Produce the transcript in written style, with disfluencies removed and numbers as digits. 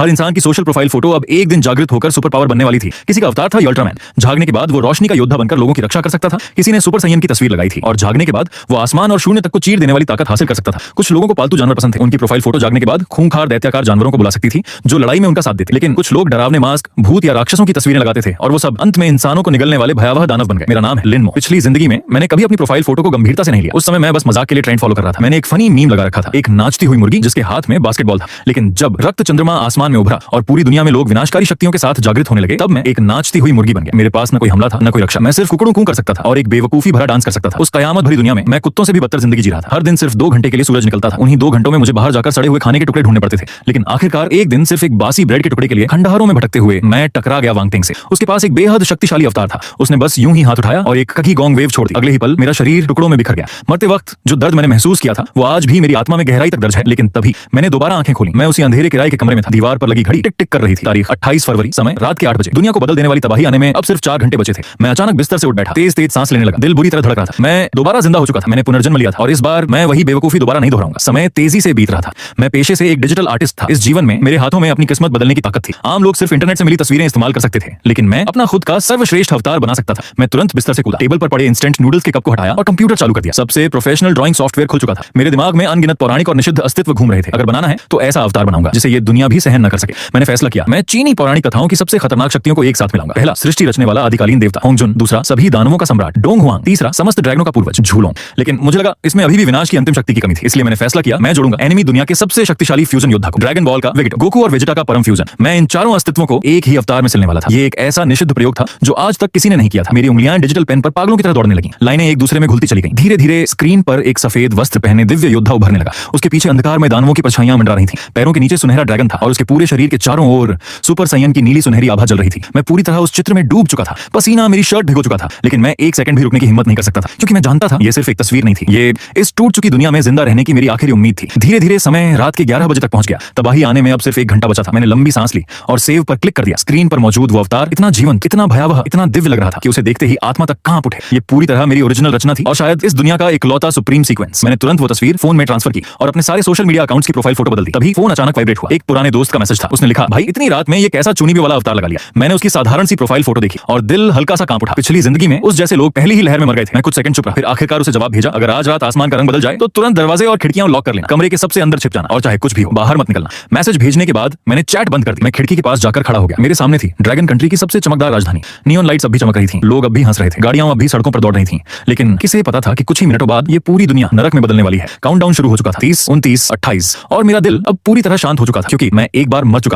हर इंसान की social profile photo अब एक दिन जागृत होकर सुपर पावर बनने वाली थी। किसी का अवतार था अल्ट्रामैन, जागने के बाद वो रोशनी का योद्धा बनकर लोगों की रक्षा कर सकता था। किसी ने सुपर संयम की तस्वीर लगाई थी और जागने के बाद वो आसमान और शून्य तक को चीर देने वाली ताकत हासिल कर सकता था। कुछ लोगों को पालतू जानवर पसंद थे, उनकी प्रोफाइल फोटो जागने के बाद खूंखार दैत्याकार जानवरों को बुला सकती थी जो लड़ाई में उनका साथ देते। लेकिन कुछ लोग डरावने मास्क, भूत या राक्षसों की तस्वीरें लगाते थे और वो सब अंत में इंसानों को निगलने वाले भयावह दानव बन गए। मेरा नाम है लिनमो। पिछली जिंदगी में मैंने कभी अपनी प्रोफाइल फोटो को गंभीरता से नहीं लिया। उस समय मैं बस मजाक के लिए ट्रेंड फॉलो कर रहा था। मैंने एक फनी मीम लगा रखा था, एक नाचती हुई मुर्गी जिसके हाथ में बास्केटबॉल था। लेकिन जब रक्त चंद्रमा आसमान में उभरा और पूरी दुनिया में लोग विनाशकारी शक्तियों के साथ जागृत होने लगे, तब मैं एक नाचती हुई मुर्गी बन गया। मेरे पास न कोई हमला था, न कोई रक्षा। मैं सिर्फ कुकड़ू कूं कर सकता था और एक बेवकूफी भरा डांस कर सकता था। उस कयामत भरी दुनिया में मैं कुत्तों से भी बदतर जिंदगी जी रहा था। हर दिन सिर्फ 2 घंटे के लिए सूरज निकलता था। उन्हीं 2 घंटों में मुझे बाहर जाकर सड़े हुए खाने के टुकड़े ढूंढने पड़ते थे। लेकिन आखिरकार एक दिन सिर्फ एक बासी ब्रेड के टुकड़े के लिए खंडहरों में भटकते हुए मैं टकरा गया वांगटिंग से। उसके पास एक बेहद शक्तिशाली अवतार था। उसने बस यूं ही हाथ उठाया और एक ककी गोंग वेव छोड़ दी। अगले ही पल मेरा शरीर टुकड़ों में बिखर गया। मरते वक्त जो दर्द मैंने महसूस किया था वो आज भी मेरी आत्मा में गहराई तक दर्ज है। लेकिन तभी मैंने दोबारा आंखें खोली। मैं उसी अंधेरे किराए के कमरे में था। दीवार पर लगी घड़ी टिक टिक कर रही थी। तारीख 28 फरवरी, समय रात के 8 बजे। दुनिया को बदल देने वाली तबाही आने में अब सिर्फ 4 घंटे बचे थे। मैं अचानक बिस्तर से उठ बैठा, तेज तेज सांस लेने लगा। दिल बुरी तरह धड़क रहा था। मैं दोबारा जिंदा हो चुका था। मैंने पुनर्जन्म लिया था और इस बार मैं वही बेवकूफी दोबारा नहीं दोहराऊंगा। समय तेजी से बीत रहा था। मैं पेशे से एक डिजिटल आर्टिस्ट था। इस जीवन में मेरे हाथों में अपनी किस्मत बदलने की ताकत थी। आम लोग सिर्फ इंटरनेट से मिली तस्वीरें इस्तेमाल कर सकते थे, लेकिन मैं अपना खुद का सर्वश्रेष्ठ अवतार बना सकता था। मैं तुरंत बिस्तर से कूदा, टेबल पर पड़े इंस्टेंट नूडल्स के कप को हटाया और कंप्यूटर चालू कर दिया। सबसे प्रोफेशनल ड्राइंग सॉफ्टवेयर खुल चुका था। मेरे दिमाग में अनगिनत पौराणिक और निषिद्ध अस्तित्व घूम रहे थे। अगर बनाना है तो ऐसा अवतार बनाऊंगा जिसे ये दुनिया भी सहन न कर सके। मैंने फैसला किया, मैं चीनी पौराणिक कथाओं की सबसे खतरनाक शक्तियों को एक साथ मिलाऊंगा। पहला, सृष्टि रचने वाला आदिकालीन देवता होंगजुन। दूसरा, सभी दानवों का सम्राट डोंगहुआंग। तीसरा, समस्त ड्रैगनों का पूर्वज झूलोंग। लेकिन मुझे लगा इसमें अभी भी विनाश की अंतिम शक्ति की कमी थी। इसलिए मैंने फैसला किया, मैं जोड़ूंगा एनिमी दुनिया के सबसे शक्तिशाली फ्यूजन योद्धा को, ड्रैगन बॉल का वेगेटा, गोकू और वेजिटा का परम फ्यूजन। मैं इन चारों अस्तित्वों को एक ही अवतार में सिलने वाला था। ये एक ऐसा निषिद्ध प्रयोग था जो आज तक किसी ने नहीं किया था। मेरी उंगलियां डिजिटल पेन पर पागलों की तरह दौड़ने लगी। लाइनें एक दूसरे में घुलती चली गईं। धीरे धीरे स्क्रीन पर एक सफेद वस्त्र पहने दिव्य योद्धा उभरने लगा। उसके पीछे अंधकार में दानवों की परछाइयां मंडरा रही थीं। पैरों के नीचे सुनहरा ड्रैगन था और उसके पूरे शरीर के चारों ओर सुपर संयम की नीली सुनहरी आभा जल रही थी। मैं पूरी तरह उस चित्र में डूब चुका था। पसीना मेरी शर्ट भिगो चुका था। लेकिन मैं एक सेकंड भी रुकने की हिम्मत नहीं कर सकता था, क्योंकि मैं जानता था ये सिर्फ एक तस्वीर नहीं थी। ये इस टूट चुकी दुनिया में जिंदा रहने की मेरी आखिरी उम्मीद थी। धीरे धीरे समय रात के 11 बजे तक पहुंच गया। तबाही आने में अब सिर्फ 1 घंटा बचा था। मैंने लंबी सांस ली और सेव पर क्लिक कर दिया। स्क्रीन पर मौजूद वो अवतार इतना जीवंत, इतना भयावह, इतना दिव्य लग रहा था कि उसे देखते ही आत्मा तक कांप उठे। ये पूरी तरह मेरी ओरिजिनल रचना थी और शायद इस दुनिया का इकलौता सुप्रीम सीक्वेंस। मैंने तुरंत वो तस्वीर फोन में ट्रांसफर की और अपने सारे सोशल मीडिया अकाउंट्स की प्रोफाइल फोटो बदल दी। तभी फोन अचानक वाइब्रेट हुआ। एक पुराने दोस्त का मैसेज था। उसने लिखा, भाई इतनी रात में ये कैसा चुनी वाला अवतार लगा लिया। मैंने उसकी साधारण सी प्रोफाइल फोटो देखी और दिल हल्का सा कांप उठा। पिछली जिंदगी में उस जैसे लोग पहली ही लहर में मर गए थे। मैं कुछ सेकंड चुप रहा, फिर आखिरकार उसे जवाब भेजा, अगर आज रात आसमान का रंग बदल जाए तो तुरंत दरवाजे और खिड़कियां लॉक कर लेना, कमरे के सबसे अंदर छिप जाना और चाहे कुछ भी हो बाहर मत निकलना। मैसेज भेजने के बाद मैंने चैट बंद कर दी। मैं खिड़की के पास जाकर खड़ा हो गया। मेरे सामने थी ड्रैगन कंट्री की सबसे चमकदार राजधानी। नियॉन लाइट्स अब भी चमक रही थी, लोग अब भी हंस रहे थे, गाड़ियां अब भी सड़कों पर दौड़ रही थी। लेकिन किसे पता था कि कुछ ही मिनटों बाद ये पूरी दुनिया नरक में बदलने वाली है। काउंटडाउन शुरू हो चुका था। 30, 29, 28 और मेरा दिल अब पूरी तरह शांत हो चुका था, क्योंकि मैं एक बार मर चुका था।